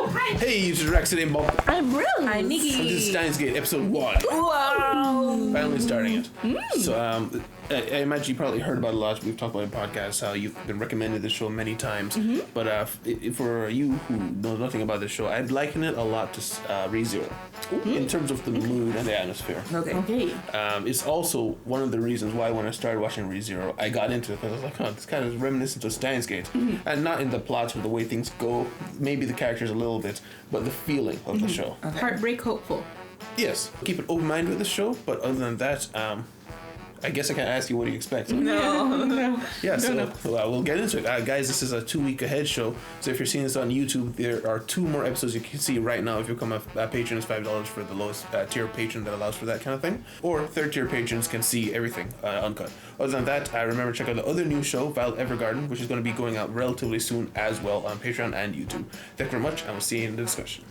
hi. Hey, this is Rex and Bob. I'm Bruce. Hi, Nikki. This is Steins Gate, episode 1. Wow. Finally starting it. So, I imagine you probably heard about it a lot. We've talked about it in podcasts, how you've been recommended this show many times. But for you who know nothing about this show, I'd liken it a lot to ReZero in terms of the mood and the atmosphere. Okay. It's also one of the reasons why when I started watching ReZero, I got into it because I was like, this kind of reminiscent of Steins Gate. And not in the plots or the way things go, maybe the characters a little bit, but the feeling of the show. Okay. Heartbreak hopeful. Yes, keep an open mind with the show, but other than that, I guess I can't ask you what do you expect. No. Yeah, so we'll get into it. Guys, this is a 2-week ahead show, so if you're seeing this on YouTube, there are 2 more episodes you can see right now if you become a patron. It's $5 for the lowest tier patron that allows for that kind of thing, or 3rd tier patrons can see everything uncut. Other than that, remember to check out the other new show, Val Evergarden, which is going to be going out relatively soon as well on Patreon and YouTube. Thank you very much, and we'll see you in the discussion.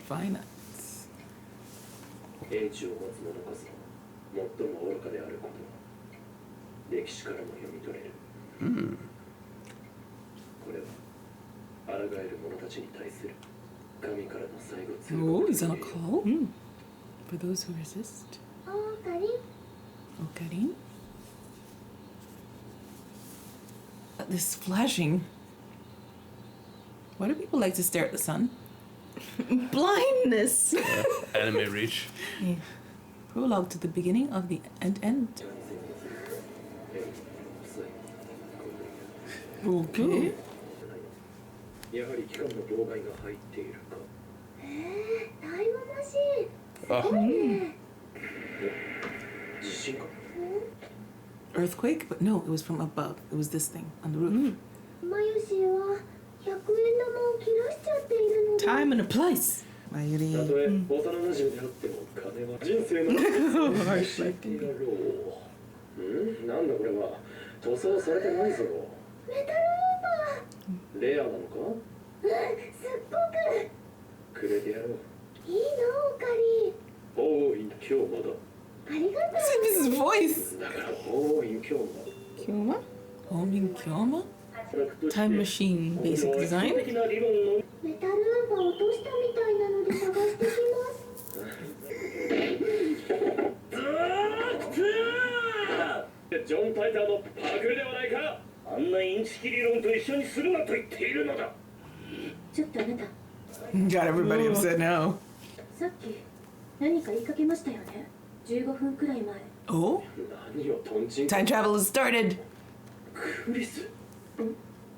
Finance. 英知を持つ者こそ最も愚かであることは歴史からも読み取れる。これは抗える者たちに対する神からの最後通告。 Oh, he's on a call? For those who resist. Oh, Karin. Oh, Karin. This flashing. Why do people like to stare at the sun? Blindness. Anime reach. Yeah. Prologue to the beginning of the end. Okay. やはり機関の妨害が入っているか。タイムマシン。 Oh. 地震か。 Earthquake? But no, it was from above. It was this thing on the roof. マユシーは100円玉を切らしちゃっているので。 Time and a place. たとえ幼馴染であっても金は人生のだろう。なんだこれは塗装されてないぞ。メタルウーパー。レアなのか。すっごく。くれてやろう。いいのオカリン。おーい今日まだ。ありがとう。 This is his voice. だからおーい今日まだ。 Kyoma? Homing Kyoma? Time machine basic design. メタルウーパー落としたみたいなので探してきます。ジョン・タイターのパクリではないか。あんなインチキ理論と一緒にするなと言っているのだ。ちょっとあなた、 Got everybody upset now. さっき何か言いかけましたよね。15分くらい前。 Oh? 何をトンチン。 Time travel has started. クリス。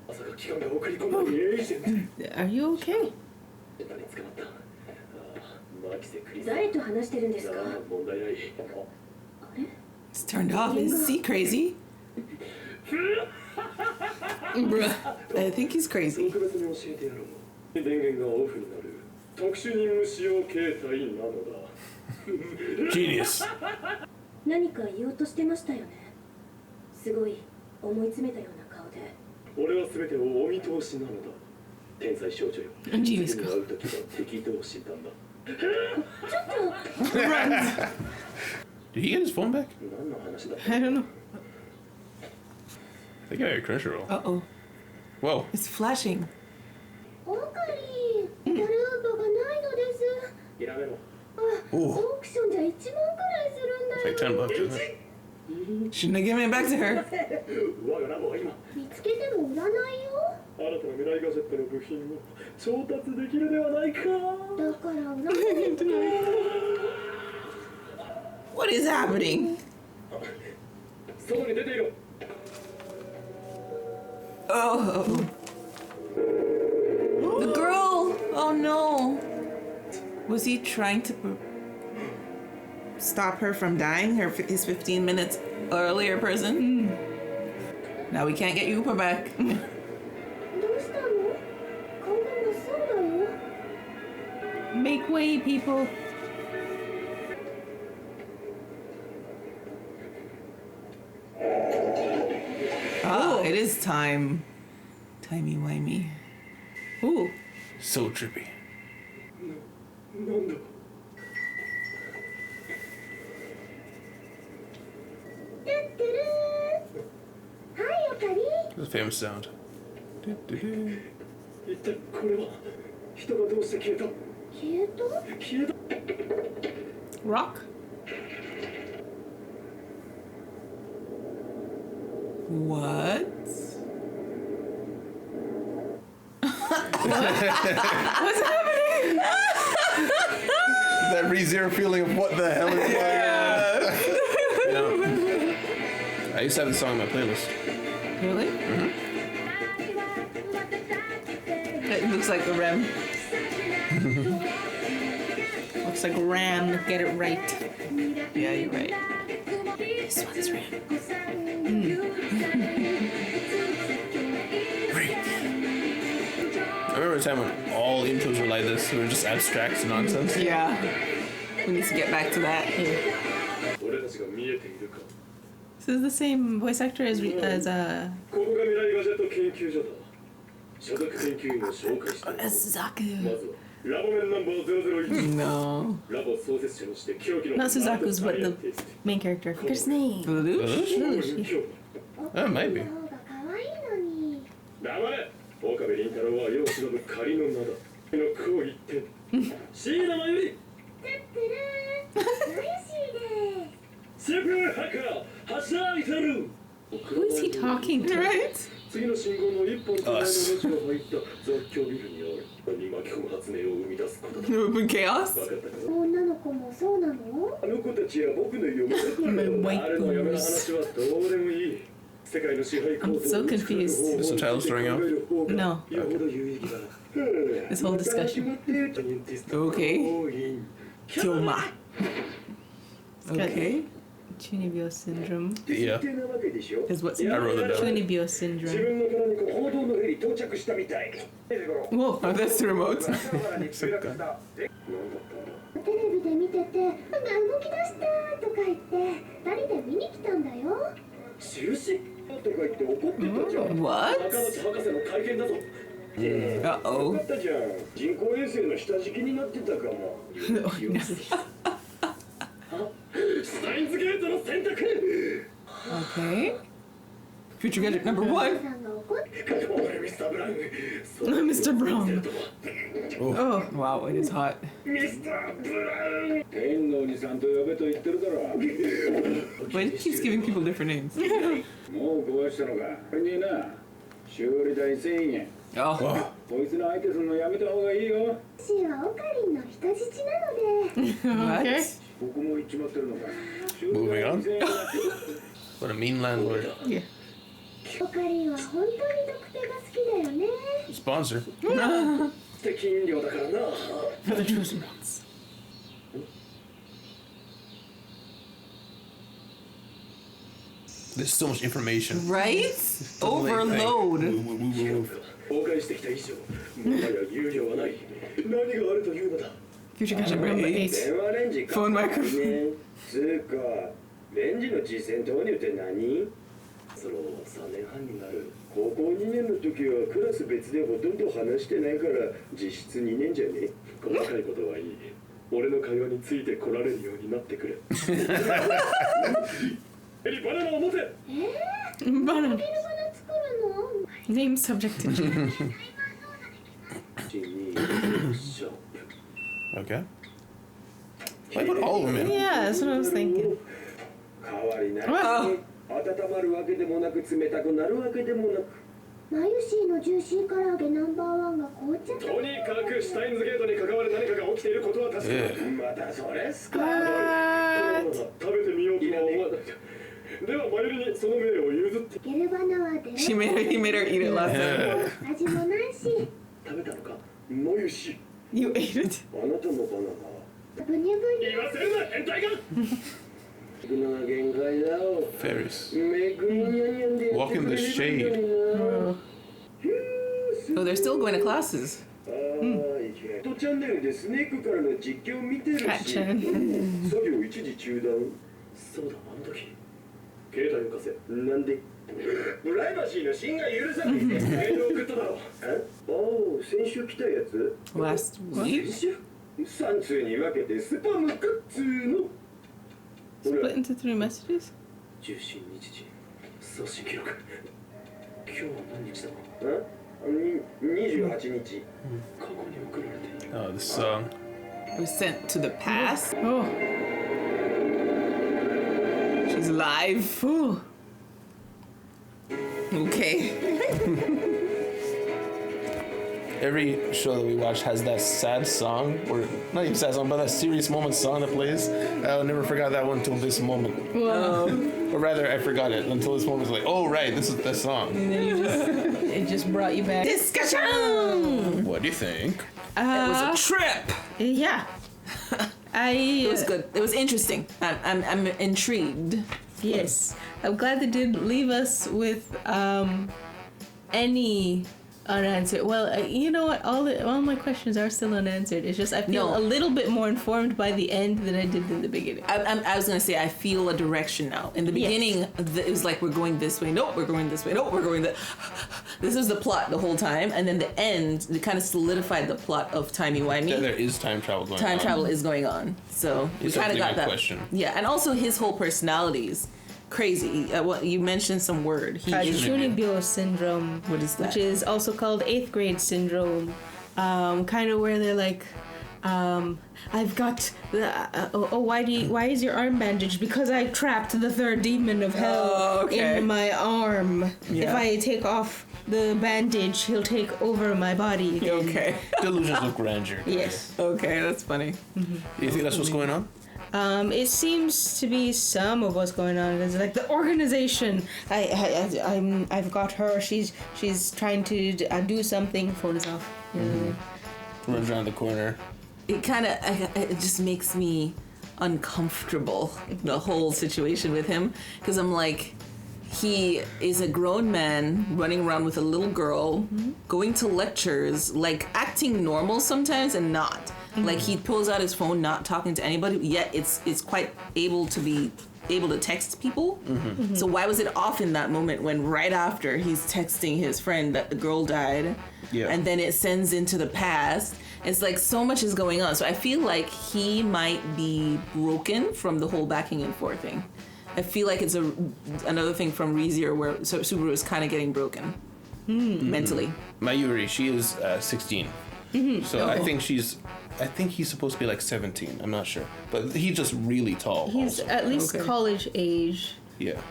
まさか機関が送り込んだエージェント。 Are you okay? 何捕まった。マキセクリス。誰と話してるんですか。問題ない。あれ It's turned off. Is he crazy? Bruh. I think he's crazy. 特別に教えてやろう。電源がオフになる特殊任務使用形態なのだ。Genius. 何か言おうとしてましたよね。すごい思い詰めたような顔で。俺は全てをお見通しなのだ。天才少女よ。 Genius 次に会う時は敵同士だんだ。ちょっと。 Did he get his phone back? 何の話だ。 I don't know. I think I heard Crunchyroll. Uh-oh. Whoa. It's flashing. オカリン、メタルウーパーがないのです。やめろ。オークションじゃ1万くらいするんだ It's よ。 like $10, isn't it? Shouldn't have given it back to her. 我がラボは今見つけても売らないよ。新たな未来ガジェットの部品を調達できるではないか。だから売らないって。 What is happening? 外に出ていろ。 Oh. The girl! Oh no. Was he trying to stop her from dying? His 15 minutes earlier person? Now we can't get Yupa back. どうしたの？顔が真っ青だよ。 Make way, people. Ah, it is time. Timey-wimey. Ooh. So trippy. なんだ。It's a famous sound. 一体これは人がどうして消えた消えた？消えた Rock? What? What's happening? That ReZero feeling of what the hell is going on? You know? I used to have this song on my playlist. Really? It looks like a REM. Looks like Ram. Get it right. Yeah, you're right. This one's Ram. I remember a time when all intros were like this. They were just abstract nonsense. Yeah. We need to get back to that. 俺たちが見えているか This is the same voice actor as ここが未来ガジェット研究所だ所属研究員を紹介してま Suzaku. ずはラボメンナンバー001 No. ラボ創設者にして狂気の Not Suzaku's, but the main character. I forget his name. Lelouch? That might be. の方が可愛いのに。黙れ岡部倫太郎は世を忍ぶ仮の名だのこう言って椎名真由里ナイススーパーハッカーはしゃいでる Who is he talking to? Right? 次の信号の一本手前の路地が入った雑居ビルにあるに巻き込む発明を生み出すことだ Open chaos? 分かったか女の子もそうなの？あの子たちは僕の嫁だからあれの嫁の話はどうでもいい世界の支配構造 I'm so confused. The subtitles throwing out? No. This whole discussion. Okay. Kyoma. Okay. Chunibyo syndrome. Yeah. Is what's I wrote it down. Chunibyo 自 syndrome. 分の殻に報道のヘリ到着したみたい Whoa, oh, that's the remote. なんだったんだテレビで見てて、動き出したとか言って二人で見に来たんだよ。中止とか言って怒ってたじゃん What? 赤松博士の会見だぞ Uh-oh. よかったじゃん人工衛星の下敷きになってたかもスタインズゲートの選択 Okay. Future gadget number 1. さんが怒って俺ミスターブラウン Mr. Brown. Oh, wow, it is hot. ミスターブラウン天のおじさんと呼べと言ってるだろ But it keeps giving people different names. もう壊したのかこれにな修理代1000円 Oh. こいつの相手するのやめた方がいいよ私はオカリンの人質なので。 What? 僕も言っちまってるのか Moving on. What a mean landlord. Yeah. オカリンは本当に毒手が好きだよね。 Sponsor. 適飲料だからな For the chosen ones. There's so much information. Right? Overload. Move. 崩壊してきた以上もはや猶予はない何があるというのだ Future gadget number 8. 電話レンジか Phone microphone. つうかレンジの実践投入って何その3年半になる高校2年の時はクラス別でほとんど話してないから実質2年じゃね細かいことはいい俺の会話についてこられるようになってくれエリバナナを持て Banana. ビルバナ作るの？ Name subject to change. Okay. I put all of them in. Yeah, that's what I was thinking. 変わりない Oh. 温まるわけでもなく冷たくなるわけでもなくマユシーのジューシー唐揚げナンバーワンが紅茶。とにかくシュタインズゲートに関わる何かが起きていることは確かだ、またそれっすか What? 食べてみようとは思わないではマユリにその命を譲ってゲルバナはで。 He made her eat it last time. 味もないし。食べたのかマユシ You ate it? あなたのバナナブニュブニ言わせるな変態がバナナ限界だよ Ferris. めぐみにゃにゃんで Walk in the shade. Oh, they're still going to classes. とチャンネルでスネークからの実況を見てるし Catchin. 作業一時中断そうだあの時携帯を貸せなんでプライバシーの侵害許さないってメールを送っただろおお先週来たやつ Last 先 week? 週3通に分けてスパムかっつーの Split into 3 messages? 受信日時送信記録今日は何日だ28日過去に送られている Oh, this song. It was sent to the past. Oh. She's alive. Ooh. Okay. Every show that we watch has that sad song, or not even sad song, but that serious moment song that plays. I never forgot that one until this moment. Whoa. Or rather, I forgot it until this moment. Was like, oh right, this is the song. And then it just brought you back. Discussion. What do you think? It was a trip. Yeah. It was good. It was interesting. I'm intrigued. Yes. I'm glad they didn't leave us with any unanswered. Well, you know what? All my questions are still unanswered. It's just I feel a little bit more informed by the end than I did in the beginning. I was gonna say I feel a direction now. In the beginning, it was like we're going this way. Nope, we're going this way. Nope, we're going that. This was the plot the whole time, and then the end, it kind of solidified the plot of timey-wimey. Yeah, there is time travel going on. Time travel is going on, so we It's kind of something got I that. question. Yeah, and also his whole personalities, crazy. What you mentioned some word. He is, Chunibyo syndrome. What is that? Which is also called 8th grade syndrome. Kind of where they're like, I've got why is your arm bandaged? Because I trapped the third demon of hell in my arm. Yeah. If I take off the bandage, he'll take over my body again. okay. Delusions of grandeur. Yes. Okay, that's funny. Do you think that's what's going on? It seems to be some of what's going on. It's like the organization. I've got her. She's trying to do something. Phone is off. Runs around the corner. It kind of it just makes me uncomfortable, the whole situation with him, because I'm like, he is a grown man running around with a little girl, going to lectures, like acting normal sometimes and not. Like he pulls out his phone, not talking to anybody, yet it's quite able to text people. So why was it off in that moment when right after he's texting his friend that the girl died, and then it sends into the past? It's like so much is going on. So I feel like he might be broken from the whole backing and forth thing. I feel like it's another thing from ReZero where Subaru is kind of getting broken mentally. Mayuri, she is 16. So I think he's supposed to be like 17. I'm not sure. But he's just really tall. He's also. at least college age. Yeah.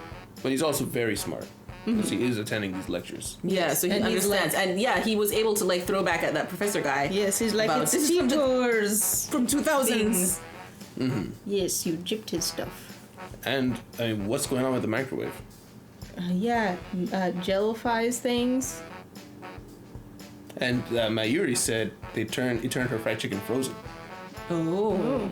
But he's also very smart. Because he is attending these lectures. Yeah, so he And he's understands. like- And yeah, he was able to like throw back at that professor guy. Yes, he's like, About, it's "This is from the- tutors. From 2000s. Yes, you gypped his stuff. And I mean, what's going on with the microwave? Jellifies things. And Mayuri said it turned her fried chicken frozen. Oh.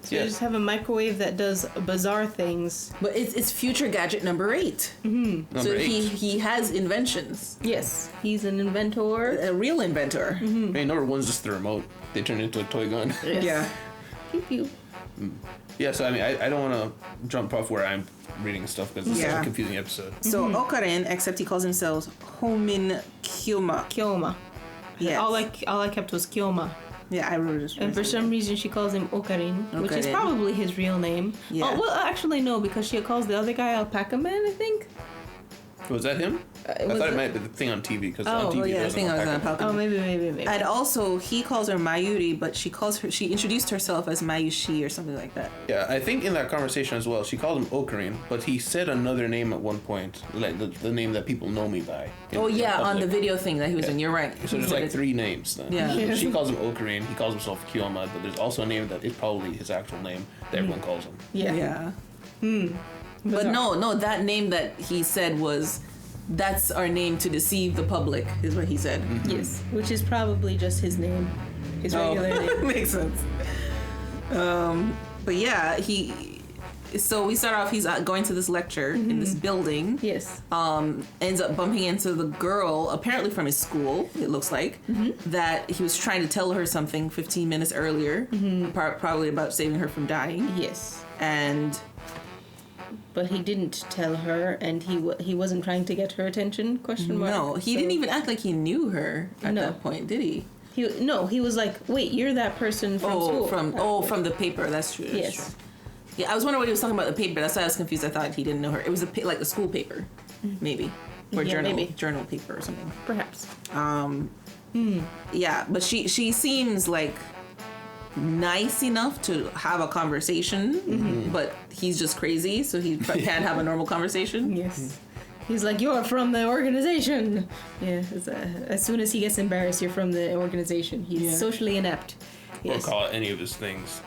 So you just have a microwave that does bizarre things. But it's future gadget number 8. Number So 8. he has inventions. Yes, he's an inventor. A real inventor. I mean, number 1's just the remote. They turned it into a toy gun. Yeah. Pew pew. Yeah, so I mean, I don't want to jump off where I'm reading stuff because it's such Yeah. a confusing episode. So Okaren, except he calls himself Homin Kyoma. Kyoma. Yes. All I kept was Kyoma. Yeah, I wrote it. And for some reason she calls him Okarin, which is Okarin. probably his real name. Yeah. Oh, well, actually no, because she calls the other guy Alpaca Man, I think. Was that him? I was thought it it- might be the thing on TV because Oh, on TV Oh yeah, I there's think I was an on alpaca. Oh, Palpatine. maybe. And also, he calls her Mayuri, but she introduced herself as Mayushi or something like that. Yeah, I think in that conversation as well, she called him Okarin, but he said another name at one point, like the name that people know me by. Oh yeah, on the public. video thing that he was in. You're right. So there's He like said 3 names then. Yeah. She calls him Okarin, he calls himself Kyoma, but there's also a name that is probably his actual name that everyone calls him. Yeah. Yeah. But no, that name that he said was, that's our name to deceive the public, is what he said. Yes, which is probably just his name. His regular name. Makes sense. But yeah, so we start off, he's going to this lecture in this building. Yes. Ends up bumping into the girl, apparently from his school, it looks like, that he was trying to tell her something 15 minutes earlier, probably about saving her from dying. Yes. And But he didn't tell her, and he wasn't trying to get her attention? Question mark. no, he didn't even act like he knew her at No. that point, did he? He was like, wait, you're that person from school. From the paper. That's true. Yes. Yeah, I was wondering what he was talking about the paper. That's why I was confused. I thought he didn't know her. It was like a school paper. maybe, or Yeah, maybe. journal paper or something. Perhaps. Yeah, but she seems like nice enough to have a conversation, but he's just crazy, so he can't have a normal conversation. Yes. He's like, you're from the organization. Yeah. As soon as he gets embarrassed, you're from the organization. He's socially inept. Or Yes. call it any of his things.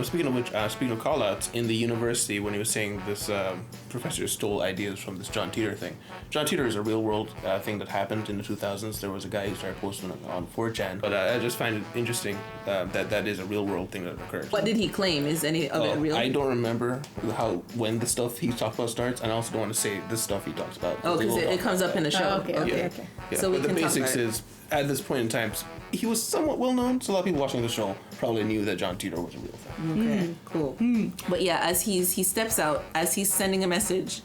Speaking of which, speaking of call-outs, in the university, when he was saying this professor stole ideas from this John Teeter thing. John Teeter is a real-world thing that happened in the 2000s. There was a guy who started posting on 4chan. But I just find it interesting that is a real-world thing that occurs. What did he claim? Is any of it real? I don't remember when the stuff he talked about starts, and I also don't want to say the stuff he talks about. Oh, because it comes up in the show. Oh, okay. Yeah, So we but can the talk basics about it. is, at this point in time, he was somewhat well known, so a lot of people watching the show probably knew that John Teeter was a real thing. Okay, cool. But yeah, as he steps out, as he's sending a message,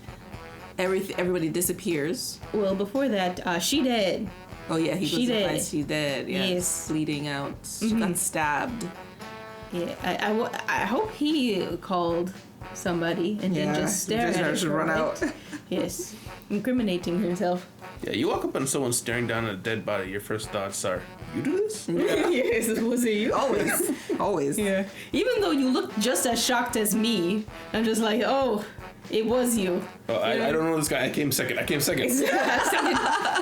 everybody disappears. Well, before that, she dead. Oh yeah, he She goes to dead. find she dead. Yeah, Yes. bleeding out. She got stabbed. Yeah. I hope he called somebody and didn't just stare at just her. run right? out. Yes. Incriminating herself. Yeah, you walk up on someone staring down at a dead body, your first thoughts are, you do this? Yes, was it you? Always. Yeah. Even though you look just as shocked as me, I'm just like, oh, it was you. Oh, I don't know this guy. I came second.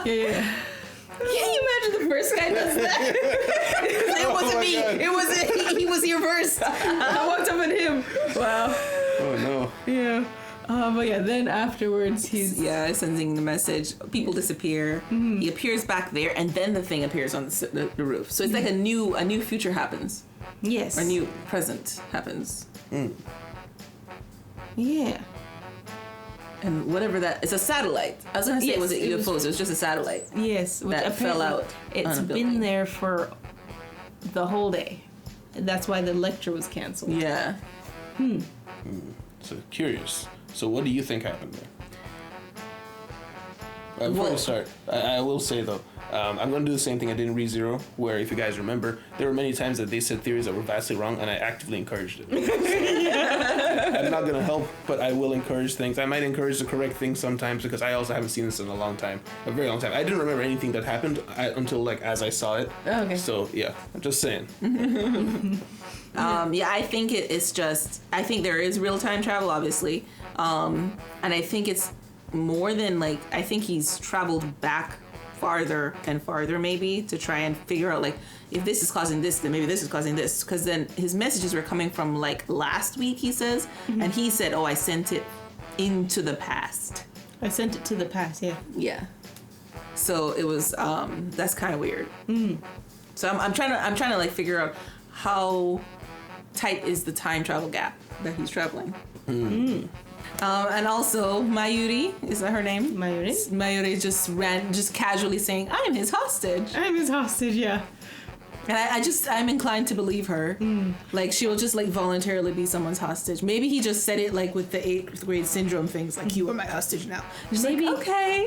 Yeah. Can you imagine the first guy does that? It wasn't my me. God. It wasn't. He was here first. I walked up on him. Wow. Oh no. Yeah. But yeah, then afterwards he's sending the message. People disappear. He appears back there, and then the thing appears on the roof. So it's like a new future happens. yes. A new present happens. Yeah. And whatever that, it's a satellite. I was gonna say, Yes, was it it was- UFOs? It was just a satellite. Yes. Which That fell apparently out It's on a been building. there for the whole day. That's why the lecture was canceled. Yeah. So curious. So what do you think happened there? Before we Well- start, I will say though, I'm going to do the same thing I did in ReZero, where if you guys remember, there were many times that they said theories that were vastly wrong, and I actively encouraged it. So, I'm not going to help, but I will encourage things. I might encourage the correct things sometimes because I also haven't seen this in a long time, a very long time. I didn't remember anything that happened until like as I saw it. Oh, okay. So yeah, I'm just saying. I think it's just, I think there is real time travel, obviously. And I think it's more than like, I think he's traveled back farther and farther maybe to try and figure out like, if this is causing this, then maybe this is causing this. Because then his messages were coming from like last week, he says. And he said, oh, I sent it into the past. I sent it to the past. Yeah. Yeah. So it was, that's kind of weird. So I'm trying to like figure out how tight is the time travel gap that he's traveling. And also Mayuri, is that her name? Mayuri? Mayuri just casually saying, I am his hostage. I'm his hostage. Yeah. And I'm inclined to believe her. Like she'll just like voluntarily be someone's hostage. Maybe he just said it like with the 8th grade syndrome things, like you are my hostage now. She's Maybe- like, okay.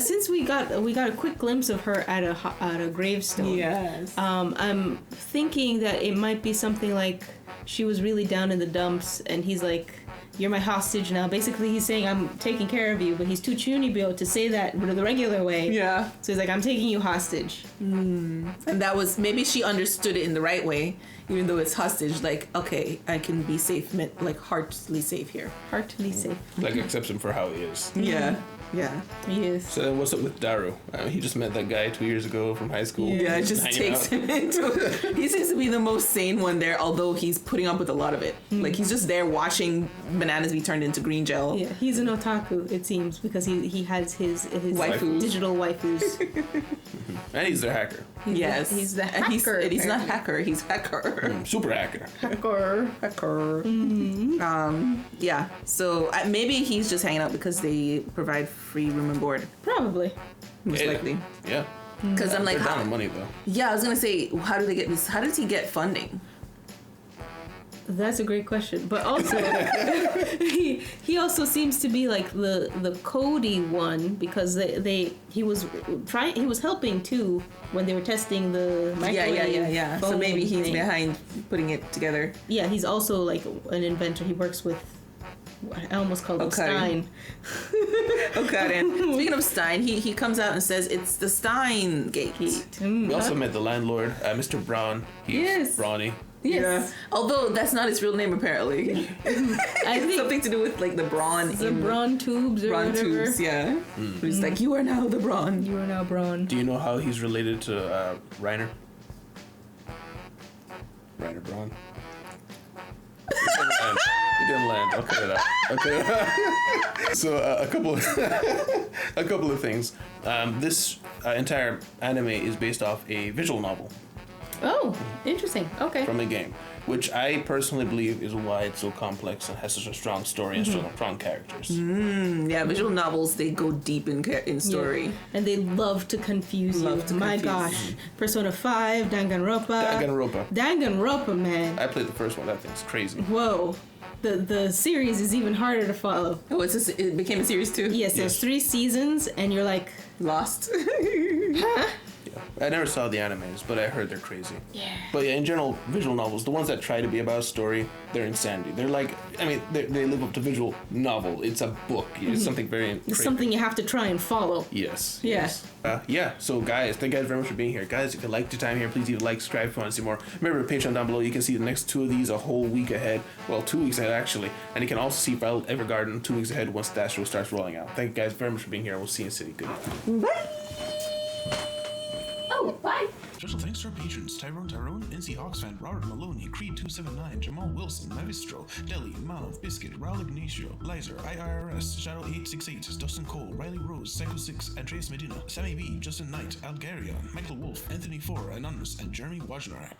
Since we got a quick glimpse of her at a gravestone. Yes. I'm thinking that it might be something like she was really down in the dumps, and he's like, "You're my hostage now." Basically, he's saying, "I'm taking care of you," but he's too chunibyo to say that the regular way. Yeah. So he's like, "I'm taking you hostage." And that was, maybe she understood it in the right way, even though it's hostage. Like, okay, I can be safe, like heartily safe here. Heartily safe. Like accepts him for how he is. Yeah. Yeah. Yes. So then what's up with Daru? He just met that guy 2 years ago from high school. Yeah, it just hanging takes out. him into. He seems to be the most sane one there, although he's putting up with a lot of it. Like he's just there watching bananas be turned into green gel. Yeah, he's an otaku, it seems, because he has his Waifus. digital waifus. And he's their hacker. Yes, He's the And hacker, and he's not apparently. hacker. He's hacker. Super hacker. Hacker. Yeah. So maybe he's just hanging out because they provide free room and board. Probably. Most likely. Yeah. Because I'm like, They're down how, on money though. yeah, I was gonna say, how do they get this? How does he get funding? That's a great question, but also he also seems to be like the Cody one, because he was helping too when they were testing the microwave. Yeah. So phone maybe he's thing. behind putting it together. Yeah, he's also like an inventor. He works with I almost called him Okay. Stein. Okay, and speaking of Stein, he comes out and says it's the Stein gate. We also met the landlord, Mr. Braun. He's Yes. brawny. Yes. Yeah. Although that's not his real name apparently. I think Something to do with like the brawn the in brawn tubes or brawn whatever. tubes, yeah. He's like, you are now the brawn. You are now brawn. Do you know how he's related to Reiner? Reiner Braun. He didn't land. I'll cut it out. Okay. So a couple of things. This entire anime is based off a visual novel Oh, interesting. Okay. from a game, which I personally believe is why it's so complex and has such a strong story and strong characters. Yeah, visual novels, they go deep in story. Yeah. And they love to confuse you. Love to My confuse. gosh. Persona 5, Danganronpa. Danganronpa. Danganronpa, man. I played the first one. That thing's crazy. Whoa. The series is even harder to follow. Oh, it became a series too? Yes, there's Yes. 3 seasons, and you're like, Lost. I never saw the animes, but I heard they're crazy. yeah. But yeah, in general, visual novels, the ones that try to be about a story, they're insanity. They're like, I mean, they live up to visual novel. It's a book. It's something very It's crazy. something you have to try and follow. Yes. Yeah. Yes. Yeah. So guys, thank you guys very much for being here. Guys, if you liked your time here, please leave a like, subscribe if you want to see more. Remember, Patreon down below, you can see the next 2 of these a whole week ahead. Well, 2 weeks ahead actually. And you can also see Violet Evergarden 2 weeks ahead once that show starts rolling out. Thank you guys very much for being here. We'll see you in City. Goodbye. Oh, bye. Special thanks to our patrons: Tyrone, NC Oxfam, Robert Maloney, Creed279, Jamal Wilson, Mavistro, Deli, Mav, Biscuit, Raul Ignacio, Lizer, IRS, Shadow868, Dustin Cole, Riley Rose, Psycho6, Andreas Medina, Sammy B, Justin Knight, Algaria, Michael Wolf, Anthony 4, Anonymous, and Jeremy Wajner.